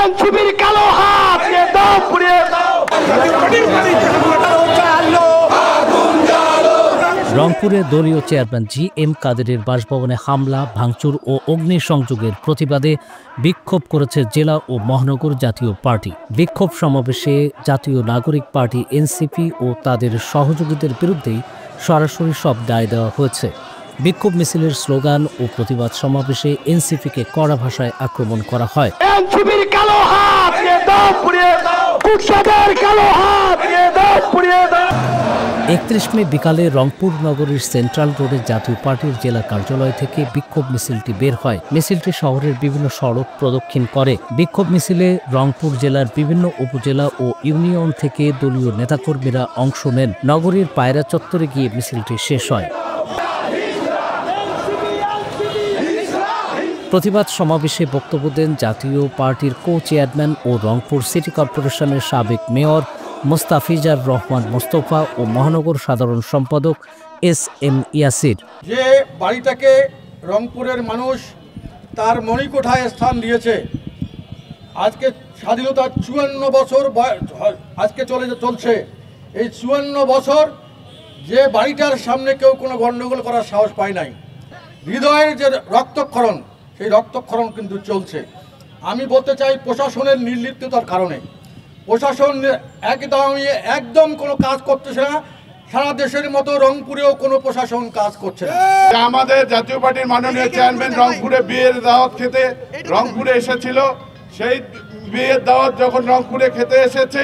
এনসিপির কালো হাত নিয়ে দাও, পুড়িয়ে দাও। রংপুরে দলীয় চেয়ারম্যান জি.এম. কাদেরের বাসভবনে হামলা, ভাঙচুর ও অগ্নিসংযোগের প্রতিবাদে বিক্ষোভ করেছে জেলা ও মহানগর জাতীয় পার্টি। বিক্ষোভ সমাবেশে জাতীয় নাগরিক পার্টি এনসিপি ও তাদের সহযোগীদের বিরুদ্ধেই সরাসরি সব দায় দেওয়া হয়েছে। বিক্ষোভ মিছিলের স্লোগান ও প্রতিবাদ সমাবেশে এনসিপিকে কড়া ভাষায় আক্রমণ করা হয়। এনসিপির কালো হাত নিয়ে দাও, পুড়িয়ে দাও। কুৎসাদের কালো হাত নিয়ে দাও, পুড়িয়ে দাও। 31 মে বিকালে রংপুর নগরীর সেন্ট্রাল রোডে জাতীয় পার্টির জেলা কার্যালয় থেকে বিক্ষোভ মিছিলটি বের হয়। মিছিলটি শহরের বিভিন্ন সড়ক প্রদক্ষিণ করে। বিক্ষোভ মিছিলে রংপুর জেলার বিভিন্ন উপজেলা ও ইউনিয়ন থেকে দলীয় নেতাকর্মীরা অংশ নেন। নগরীর পায়রা চত্বরে গিয়ে মিছিলটি শেষ হয়। প্রতিবাদ সমাবেশে বক্তব্য দেন জাতীয় পার্টির কো চেয়ারম্যান ও রংপুর সিটি কর্পোরেশনের সাবেক মেয়র মোস্তাফিজার রহমান মোস্তফা ও মহানগর সাধারণ সম্পাদক এস.এম. ইয়াসির। যে বাড়িটাকে রংপুরের মানুষ তার মণিকোঠায় স্থান দিয়েছে, আজকে স্বাধীনতার 54 বছর আজকে চলছে। এই 54 বছর যে বাড়িটার সামনে কেউ কোনো গণ্ডগোল করার সাহস পায় নাই, হৃদয়ের যে রক্তক্ষরণ, সেই রক্তক্ষরণ কিন্তু চলছে। আমি বলতে চাই প্রশাসনের নির্লিপ্ততার কারণে প্রশাসন একদম কোনো কাজ করতেছে না। সারা দেশের মতো রংপুরেও কোনো প্রশাসন কাজ করছে না। আমাদের জাতীয় পার্টির মাননীয় চেয়ারম্যান রংপুরে বিয়ের দাওয়াত খেতে রংপুরে এসেছিল। সেই বিয়ের দাওয়াত যখন রংপুরে খেতে এসেছে,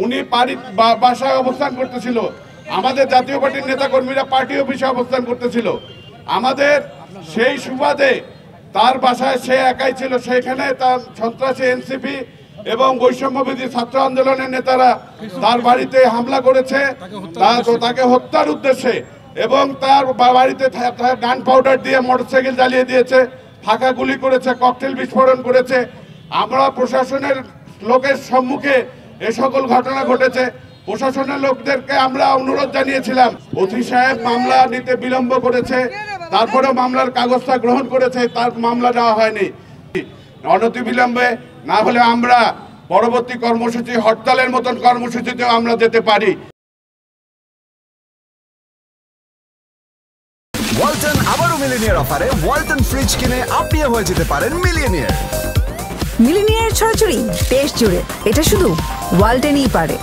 উনি বাসায় অবস্থান করতেছিল। আমাদের জাতীয় পার্টির নেতাকর্মীরা পার্টি অফিসে অবস্থান করতেছিল। আমাদের সেই সুবাদে তার বাসায় সে একাই ছিল। সেখানে তার সন্ত্রাসী এনসিপি এবং বৈষম্যবিধি ছাত্র আন্দোলনের নেতারা তার বাড়িতে হামলা করেছে, তাকে হত্যার উদ্দেশ্যে, এবং তার বাড়িতে গান পাউডার দিয়ে মোটরসাইকেল জ্বালিয়ে দিয়েছে, ফাঁকা গুলি করেছে, ককটেল বিস্ফোরণ করেছে। আমরা প্রশাসনের লোকের সম্মুখে এ সকল ঘটনা ঘটেছে। প্রশাসনের লোকদেরকে আমরা অনুরোধ জানিয়েছিলাম। ওসি সাহেব মামলা নিতে বিলম্ব করেছে, তারপরেও মামলার কাগজটা গ্রহণ করেছে, তার মামলা নেওয়া হয়নি। অনতিবিলম্বে না হলে আমরা পরবর্তী কর্মসূচি, হরতালের মতন কর্মসূচিতেও আমরা যেতে পারি। ওয়ালটন আবারও মিলিনিয়ার অফারে ওয়ালটন ফ্রিজ কিনে আপনিও হয়ে যেতে পারেন মিলিয়নিয়ার। মিলিনিয়ার ছড়াছড়ি দেশ জুড়ে, এটা শুধু ওয়ালটনই পারে।